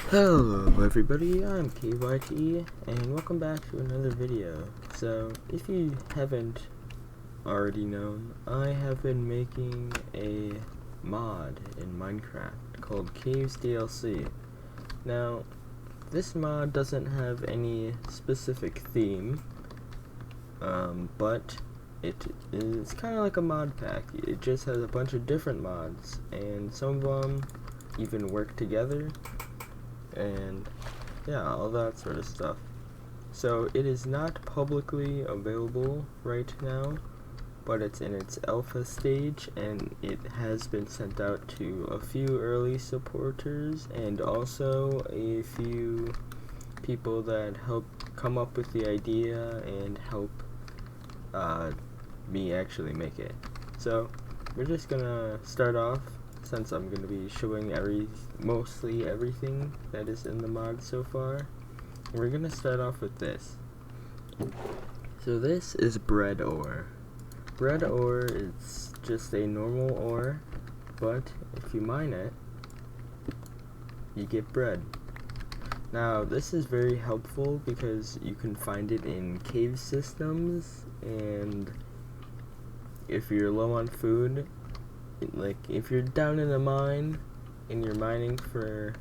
Hello everybody, I'm KYT, and welcome back to another video. So, if you haven't already known, I have been making a mod in Minecraft called CaVe's DLC. Now, this mod doesn't have any specific theme, but it's kind of like a mod pack. It just has a bunch of different mods, and some of them even work together. And yeah, all that sort of stuff. So it is not publicly available right now, but it's in its alpha stage, and it has been sent out to a few early supporters and also a few people that helped come up with the idea and help me actually make it. So we're just gonna start off, since I'm going to be showing mostly everything that is in the mod so far. We're going to start off with this. So this is bread ore. Bread ore is just a normal ore, but if you mine it, you get bread. Now this is very helpful because you can find it in cave systems, and if you're low on food, like if you're down in a mine and you're mining for,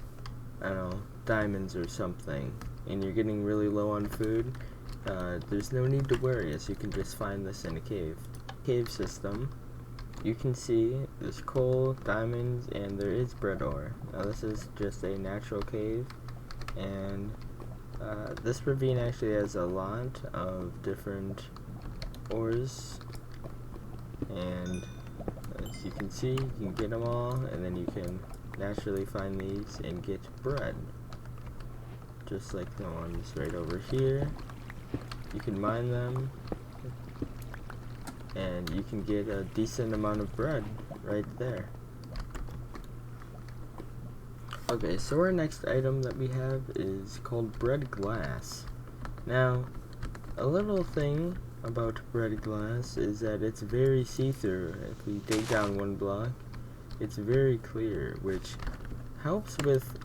I don't know, diamonds or something, and you're getting really low on food, there's no need to worry, as you can just find this in a cave system. You can see there's coal, diamonds, and there is bread ore. Now this is just a natural cave, and this ravine actually has a lot of different ores, and as you can see, you can get them all, and then you can naturally find these and get bread. Just like the ones right over here. You can mine them, and you can get a decent amount of bread right there. Okay, so our next item that we have is called bread glass. Now, a little thing about bread glass is that it's very see-through. If we dig down one block, it's very clear, which helps with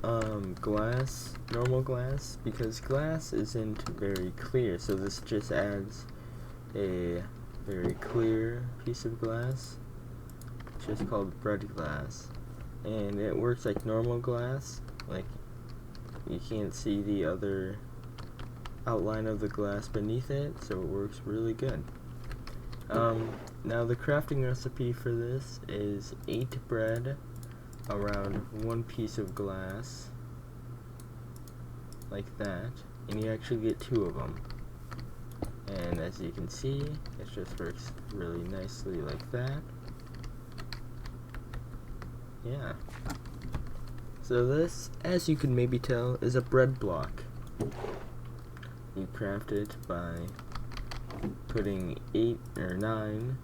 glass, normal glass, because glass isn't very clear. So this just adds a very clear piece of glass. It's just called bread glass, and it works like normal glass. Like, you can't see the other outline of the glass beneath it, so it works really good. Now the crafting recipe for this is 8 bread around 1 piece of glass, like that, and you actually get 2 of them. And as you can see, it just works really nicely like that. Yeah. So this, as you can maybe tell, is a bread block. You craft it by putting 8 or 9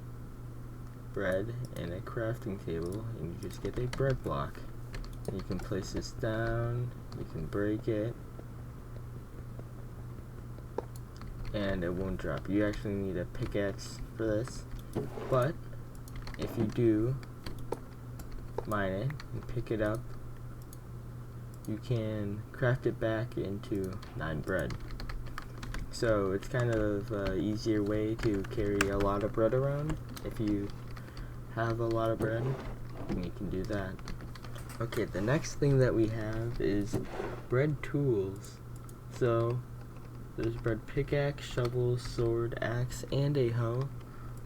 bread in a crafting table, and you just get a bread block. You can place this down, you can break it, and it won't drop. You actually need a pickaxe for this, but if you do mine it and pick it up, you can craft it back into 9 bread. So it's kind of an easier way to carry a lot of bread around. If you have a lot of bread, you can do that. Okay, the next thing that we have is bread tools. So there's bread pickaxe, shovel, sword, axe, and a hoe.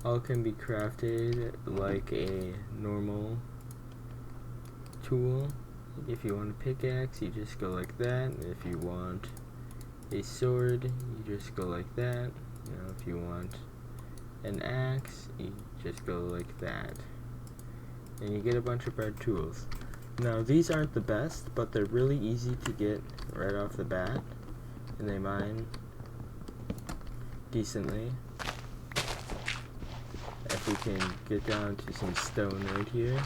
All can be crafted like a normal tool. If you want a pickaxe, you just go like that. If you want a sword, you just go like that. You know, if you want an axe, you just go like that, and you get a bunch of bread tools. Now these aren't the best, but they're really easy to get right off the bat, and they mine decently. If we can get down to some stone right here.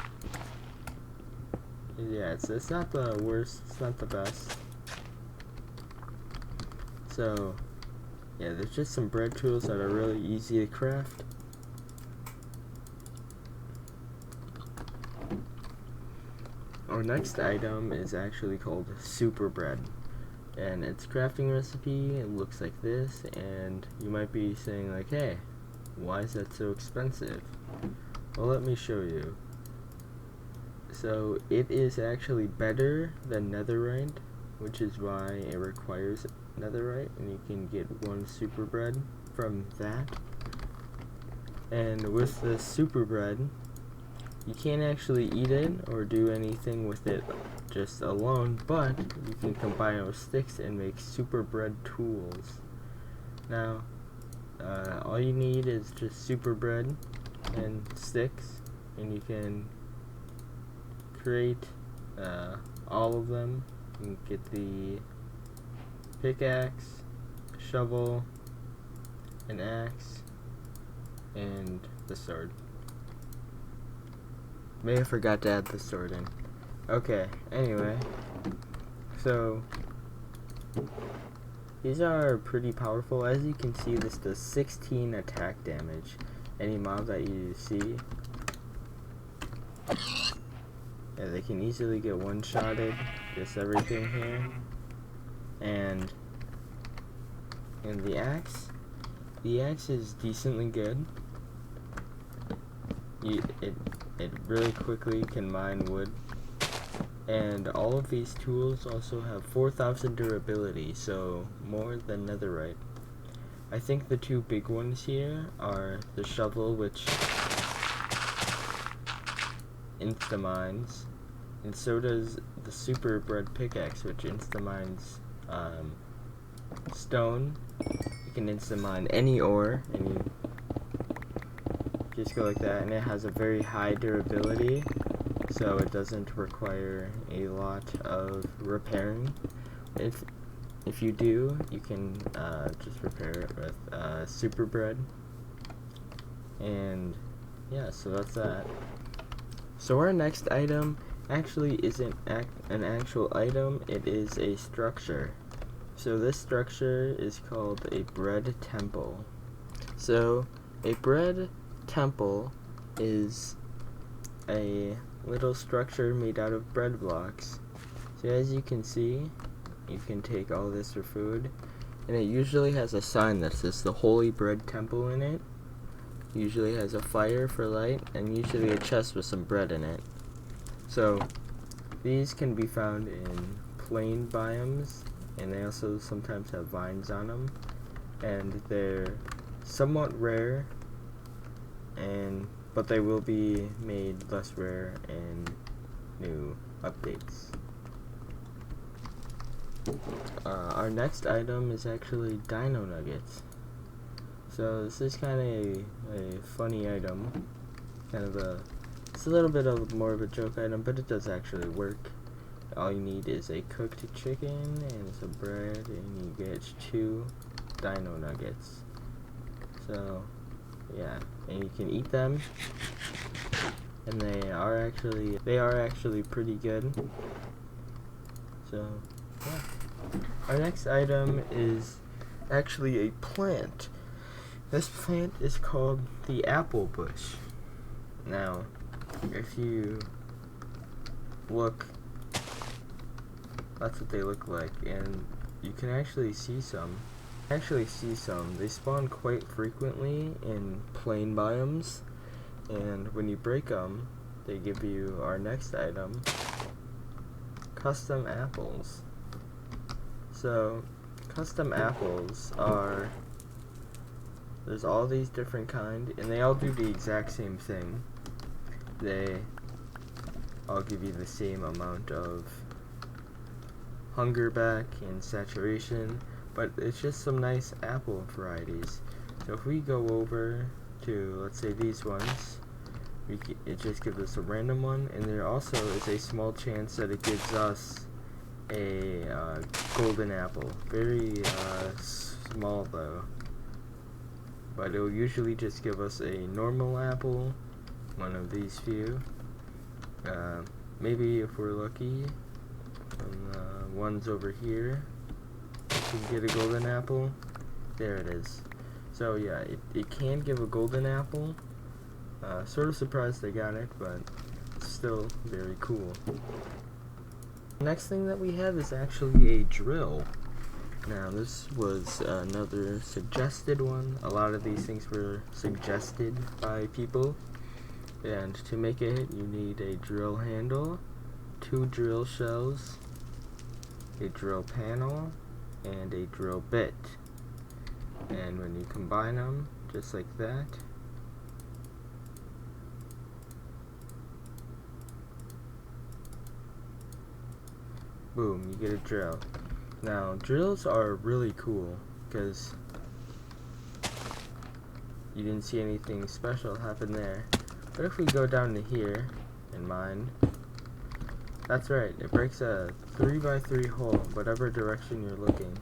Yeah, it's not the worst, it's not the best. So, yeah, there's just some bread tools that are really easy to craft. Our next item is actually called Super Bread, and its crafting recipe, it looks like this, and you might be saying like, hey, why is that so expensive? Well, let me show you. So it is actually better than netherite, which is why it requires netherite, and you can get 1 super bread from that. And with the super bread, you can't actually eat it or do anything with it just alone, but you can combine it with sticks and make super bread tools. Now, all you need is just super bread and sticks, and you can create all of them. You can get the pickaxe, shovel, an axe, and the sword. May have forgot to add the sword in. Okay, anyway, so these are pretty powerful. As you can see, this does 16 attack damage. Any mob that you see, yeah, they can easily get one-shotted. Just everything here. And the axe is decently good. It really quickly can mine wood. And all of these tools also have 4,000 durability, so more than netherite. I think the 2 big ones here are the shovel, which insta-mines, and so does the super bread pickaxe, which insta-mines stone. You can insta-mine any ore, and you just go like that, and it has a very high durability, so it doesn't require a lot of repairing. If you do, you can just repair it with super bread. And yeah, so that's that. So our next item actually isn't an actual item, it is a structure. So this structure is called a bread temple. So a bread temple is a little structure made out of bread blocks. So as you can see, you can take all this for food, and it usually has a sign that says the Holy Bread Temple in it. Usually has a fire for light, and usually a chest with some bread in it. So these can be found in plain biomes, and they also sometimes have vines on them, and they're somewhat rare, but they will be made less rare in new updates. Our next item is actually dino nuggets. So this is kind of a funny item, it's a little bit of more of a joke item, but it does actually work. All you need is a cooked chicken and some bread, and you get 2 dino nuggets. So yeah, and you can eat them, and they are actually pretty good. So yeah. Our next item is actually a plant. This plant is called the apple bush. Now, if you look, that's what they look like, and you can actually see some. They spawn quite frequently in plain biomes, and when you break them, they give you our next item, custom apples. So, custom apples are, there's all these different kind, and they all do the exact same thing. They all give you the same amount of hunger back and saturation, but it's just some nice apple varieties. So if we go over to, let's say, these ones, it just gives us a random one, and there also is a small chance that it gives us a golden apple. Very small though, but it will usually just give us a normal apple, one of these few. Maybe if we're lucky, ones over here, we can get a golden apple. There it is. So yeah, it can give a golden apple. Sort of surprised I got it, but it's still very cool. Next thing that we have is actually a drill. Now this was another suggested one. A lot of these things were suggested by people. And to make it, you need a drill handle, 2 drill shells, a drill panel, and a drill bit. And when you combine them, just like that, boom, you get a drill. Now, drills are really cool because you didn't see anything special happen there. But if we go down to here, in mine, that's right, it breaks a 3x3 hole, whatever direction you're looking.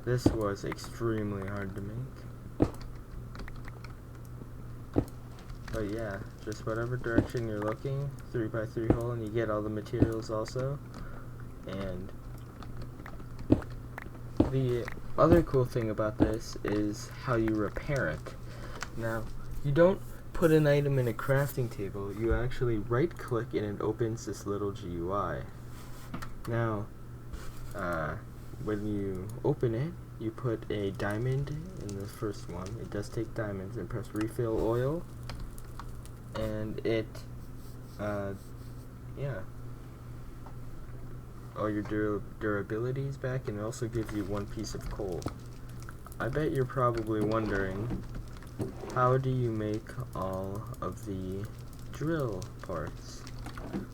This was extremely hard to make. But yeah, just whatever direction you're looking, 3x3 hole, and you get all the materials also. And the other cool thing about this is how you repair it. Now, you don't put an item in a crafting table, you actually right click and it opens this little GUI. Now, when you open it, you put a diamond in the first one. It does take diamonds, and press refill oil, and it, yeah, all your durability is back, and it also gives you 1 piece of coal. I bet you're probably wondering, how do you make all of the drill parts?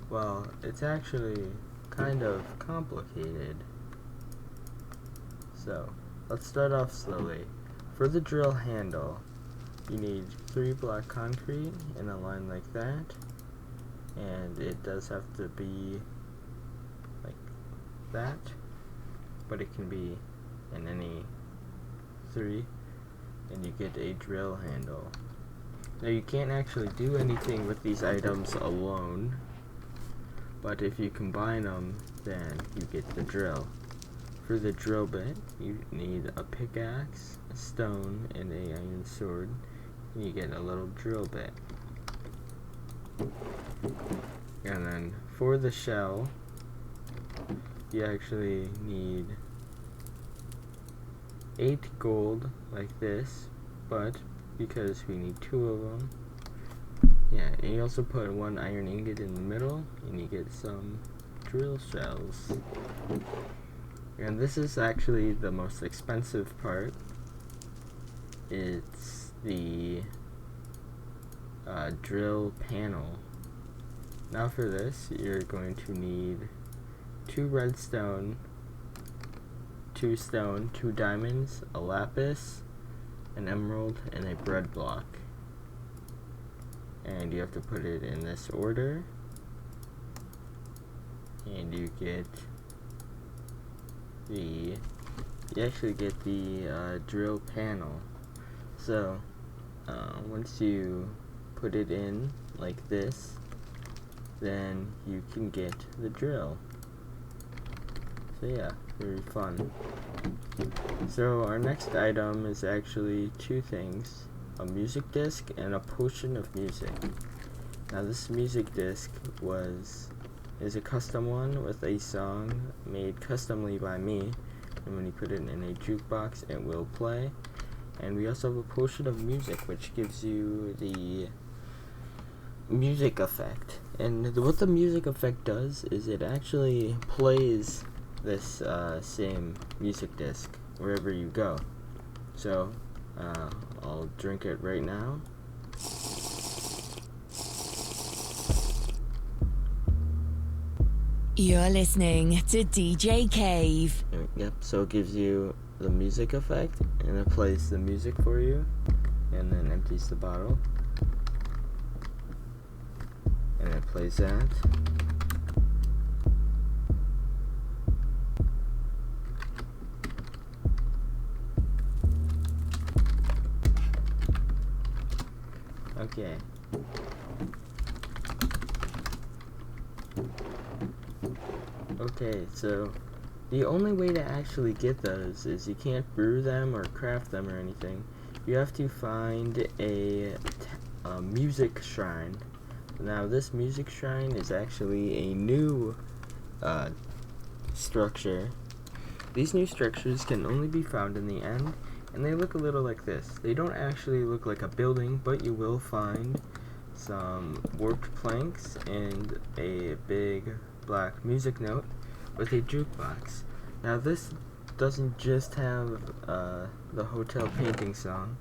Well, it's actually kind of complicated. So, let's start off slowly. For the drill handle, you need 3 block concrete in a line like that, and it does have to be like that, but it can be in any 3, and you get a drill handle. Now you can't actually do anything with these items alone, but if you combine them, then you get the drill. For the drill bit, you need a pickaxe, a stone, and an iron sword, and you get a little drill bit. And then for the shell, you actually need 8 gold like this, but because we need 2 of them, yeah, and you also put 1 iron ingot in the middle, and you get some drill shells. And this is actually the most expensive part. It's the drill panel. Now for this, you're going to need 2 redstone, 2 stone, 2 diamonds, a lapis, an emerald, and a bread block. And you have to put it in this order. And you get you actually get the drill panel. So once you put it in like this, then you can get the drill. So yeah, very fun. So our next item is actually 2 things, a music disc and a potion of music. Now this music disc is a custom one with a song made customly by me, and when you put it in a jukebox it will play. And we also have a potion of music, which gives you the music effect. And what the music effect does is it actually plays this same music disc wherever you go. So I'll drink it right now. You're listening to DJ Cave. Yep, so it gives you the music effect, and it plays the music for you, and then empties the bottle, and it plays that. Okay. Okay, so the only way to actually get those is you can't brew them or craft them or anything. You have to find a music shrine. Now this music shrine is actually a new structure. These new structures can only be found in the end, and they look a little like this. They don't actually look like a building, but you will find some warped planks and a big black music note with a jukebox. Now this doesn't just have the hotel painting song.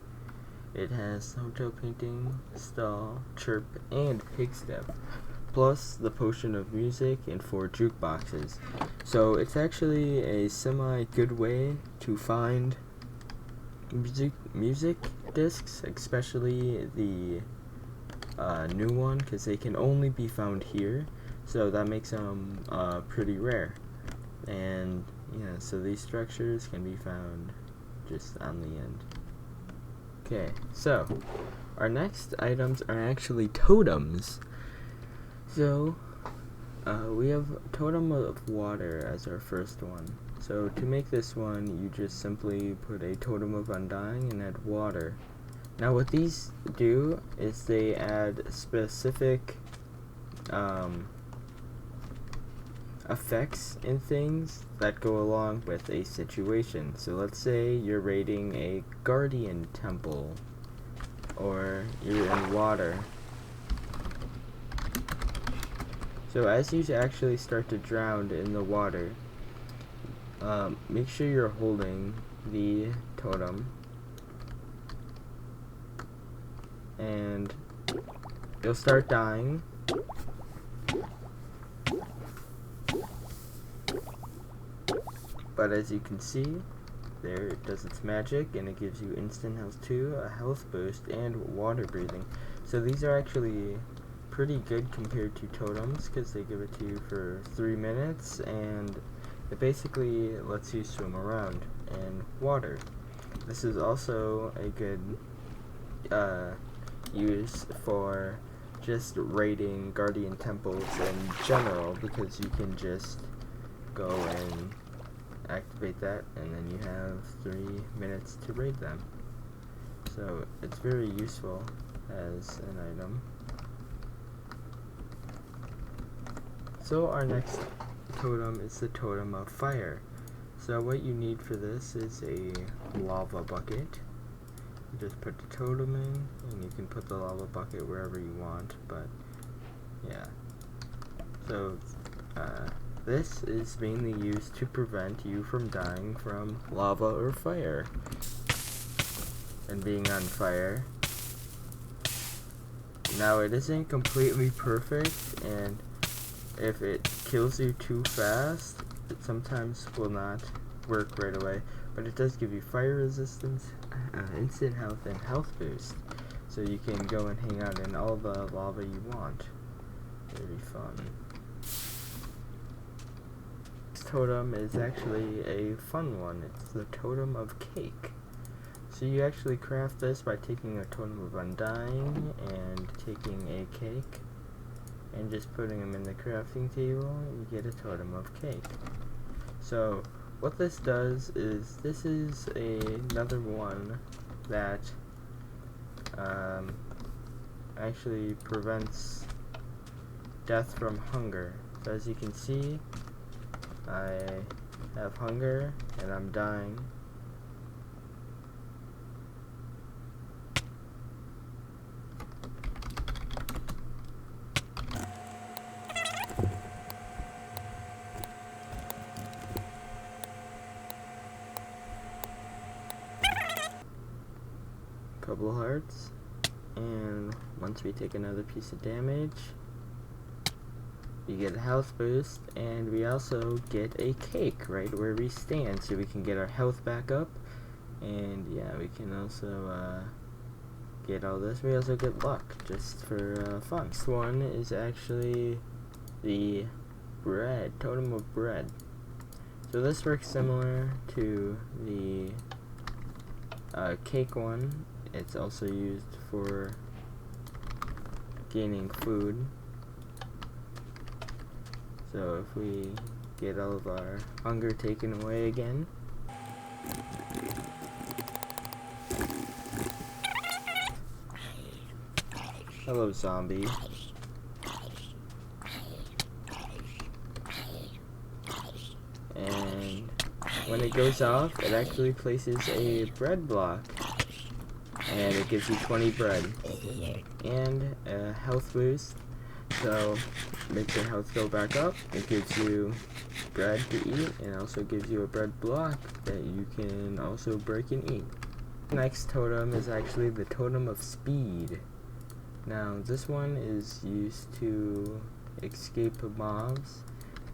It has hotel painting, stall, chirp, and pig step, plus the potion of music and 4 jukeboxes. So it's actually a semi-good way to find music discs, especially the new one, because they can only be found here, so that makes them pretty rare. And yeah, so these structures can be found just on the end. Okay, so our next items are actually totems. So we have Totem of Water as our first one. So to make this one, you just simply put a Totem of Undying and add water. Now what these do is they add specific effects and things that go along with a situation. So let's say you're raiding a guardian temple, or you're in water. So as you actually start to drown in the water, make sure you're holding the totem, and you'll start dying. But as you can see, there it does its magic, and it gives you instant health 2, a health boost, and water breathing. So these are actually pretty good compared to totems, because they give it to you for 3 minutes, and it basically lets you swim around in water. This is also a good use for just raiding guardian temples in general, because you can just go and activate that, and then you have 3 minutes to raid them. So it's very useful as an item. So our next totem is the Totem of Fire. So what you need for this is a lava bucket. You just put the totem in, and you can put the lava bucket wherever you want, but yeah. So this is mainly used to prevent you from dying from lava or fire and being on fire. Now it isn't completely perfect, and if it kills you too fast, it sometimes will not work right away, but it does give you fire resistance, instant health, and health boost, so you can go and hang out in all the lava you want. Very fun. This totem is actually a fun one. It's the Totem of Cake. So you actually craft this by taking a Totem of Undying and taking a cake and just putting them in the crafting table, and you get a Totem of Cake. So what this does is, this is another one that actually prevents death from hunger. So as you can see, I have hunger and I'm dying. Couple hearts, and once we take another piece of damage, we get a health boost, and we also get a cake right where we stand, so we can get our health back up. And yeah, we can also get all this. We also get luck just for fun. This one is actually the bread, Totem of Bread. So this works similar to the cake one. It's also used for gaining food. So if we get all of our hunger taken away again. Hello, zombie. and when it goes off, it actually places a bread block, and it gives you 20 bread and a health boost. So makes your health go back up. It gives you bread to eat, and also gives you a bread block that you can also break and eat. Next totem is actually the Totem of Speed. Now this one is used to escape mobs.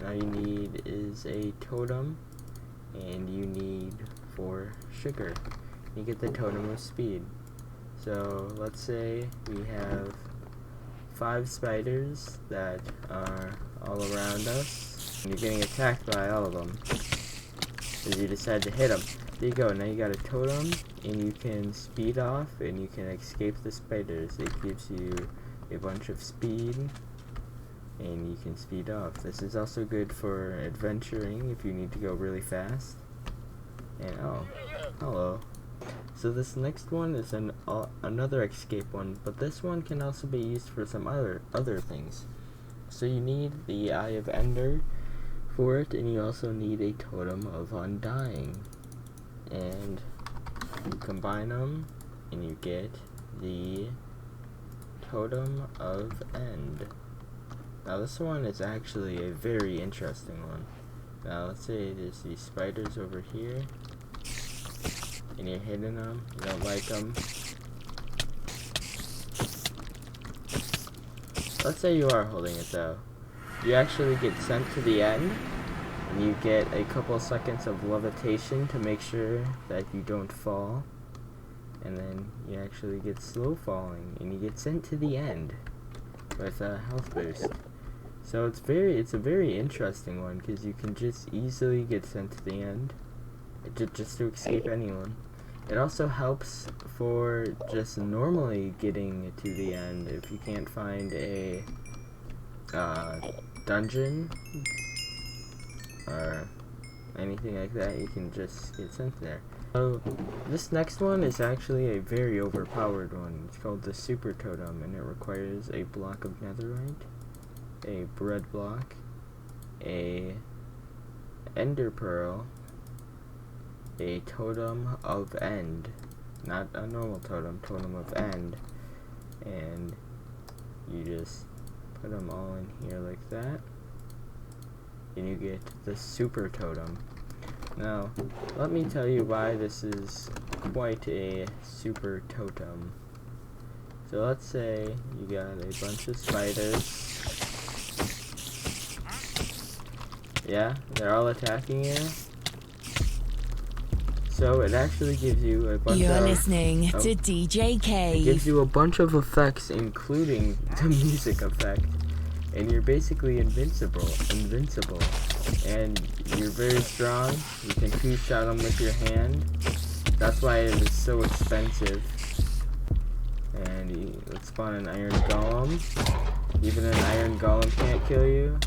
All you need is a totem, and you need 4 sugar. You get the Totem of Speed. So let's say we have 5 spiders that are all around us, and you're getting attacked by all of them, so you decide to hit them. There you go, now you got a totem, and you can speed off, and you can escape the spiders. It gives you a bunch of speed, and you can speed off. This is also good for adventuring if you need to go really fast. And oh, hello. So this next one is another escape one, but this one can also be used for some other things. So you need the Eye of Ender for it, and you also need a Totem of Undying. And you combine them, and you get the Totem of End. Now this one is actually a very interesting one. Now let's say there's these spiders over here, and you're hitting them, you don't like them. Let's say you are holding it though. You actually get sent to the end, and you get a couple seconds of levitation to make sure that you don't fall. And then you actually get slow falling, and you get sent to the end with a health boost. So it's a very interesting one, because you can just easily get sent to the end, just to escape anyone. It also helps for just normally getting to the end. If you can't find a dungeon or anything like that, you can just get sent there. So this next one is actually a very overpowered one. It's called the Super Totem, and it requires a block of netherite, a bread block, a ender pearl, a Totem of End, not a normal totem, Totem of End, and you just put them all in here like that, and you get the Super Totem. Now, let me tell you why this is quite a super totem. So let's say you got a bunch of spiders. Yeah, they're all attacking you. So it actually gives you a bunch You're listening to DJ Cave. It gives you a bunch of effects, including the music effect. And you're basically invincible. And you're very strong. You can two-shot them with your hand. That's why it is so expensive. And you would spawn an iron golem. Even an iron golem can't kill you.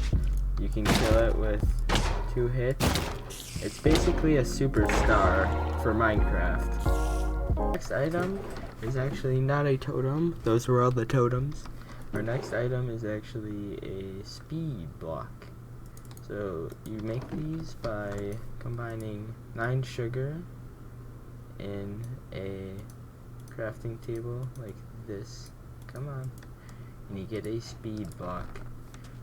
You can kill it with 2 hits. It's basically a superstar for Minecraft. Next item is actually not a totem. Those were all the totems. Our next item is actually a speed block. So you make these by combining 9 sugar in a crafting table like this. Come on. And you get a speed block.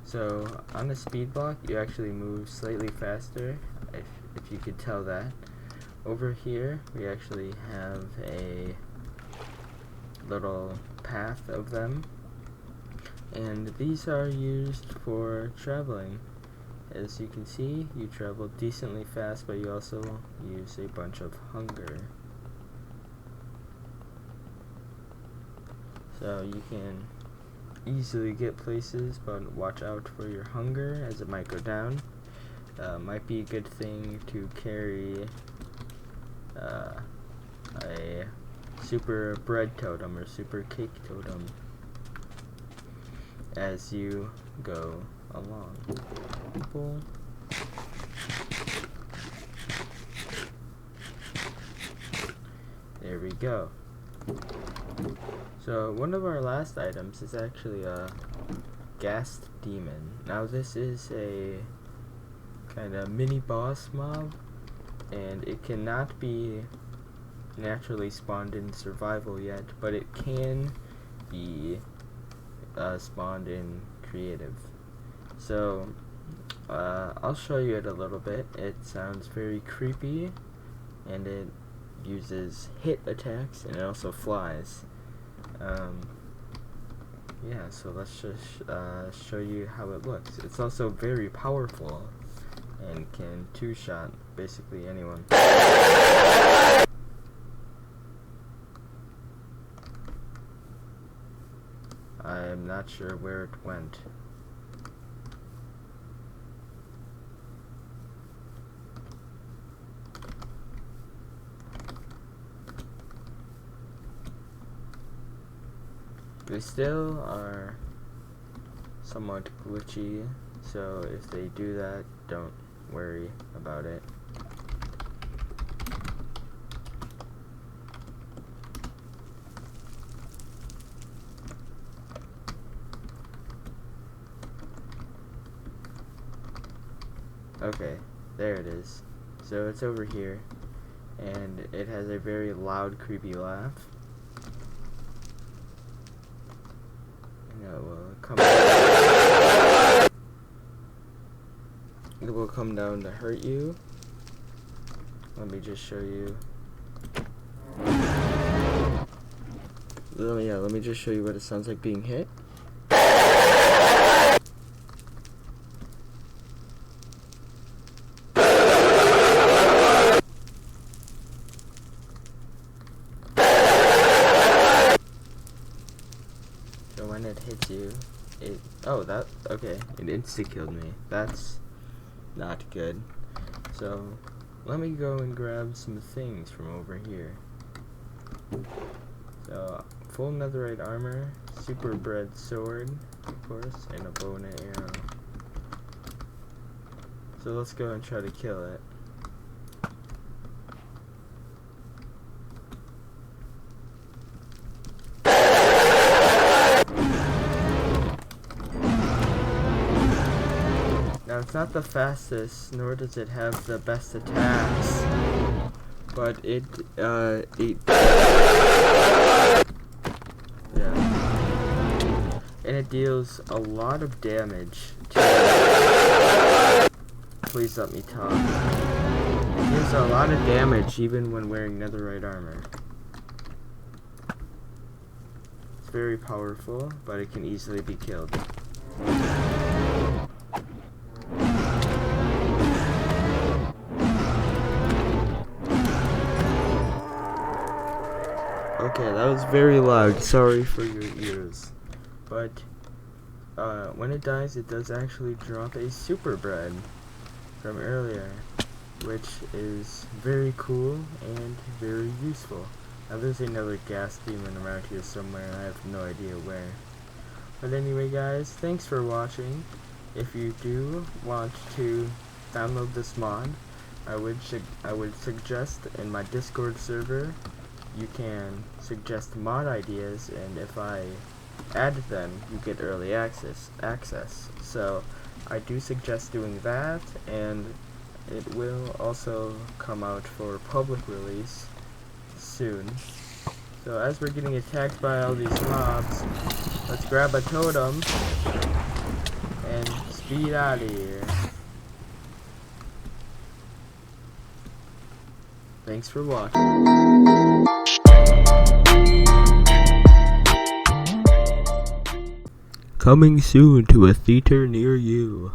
So on a speed block, you actually move slightly faster, if you could tell that. Over here, we actually have a little path of them, and these are used for traveling. As you can see, you travel decently fast, but you also use a bunch of hunger. So you can easily get places, but watch out for your hunger as it might go down. Might be a good thing to carry a super bread totem or super cake totem as you go along. There we go. So one of our last items is actually a Ghast Demon. Now this is a kind of mini boss mob, and it cannot be naturally spawned in survival yet, but it can be spawned in creative. So I'll show you it a little bit. It sounds very creepy, and it uses hit attacks, and it also flies. Yeah, so let's just show you how it looks. It's also very powerful and can two-shot basically anyone. I'm not sure where it went. They still are somewhat glitchy, so if they do that, don't worry about it. Okay, there it is. So it's over here, and it has a very loud, creepy laugh. It will come down to hurt you. Let me just show you. Let me just show you what it sounds like being hit. So when it hits you, it insta-killed me. That's not good. So let me go and grab some things from over here. So full netherite armor, super bread sword, of course, and a bow and an arrow. So let's go and try to kill it. Now it's not the fastest, nor does it have the best attacks, but yeah. And it deals a lot of damage to Please let me talk. It deals a lot of damage even when wearing netherite armor. It's very powerful, but it can easily be killed. Okay, that was very loud. Sorry for your ears. But when it dies, it does actually drop a super bread from earlier, which is very cool and very useful. Now there's another Ghast Demon around here somewhere, and I have no idea where. But anyway guys, thanks for watching. If you do want to download this mod, I would suggest in my Discord server, you can suggest mod ideas, and if I add them, you get early access. So I do suggest doing that, and it will also come out for public release soon. So as we're getting attacked by all these mobs, let's grab a totem and speed out of here. Thanks for watching. Coming soon to a theater near you.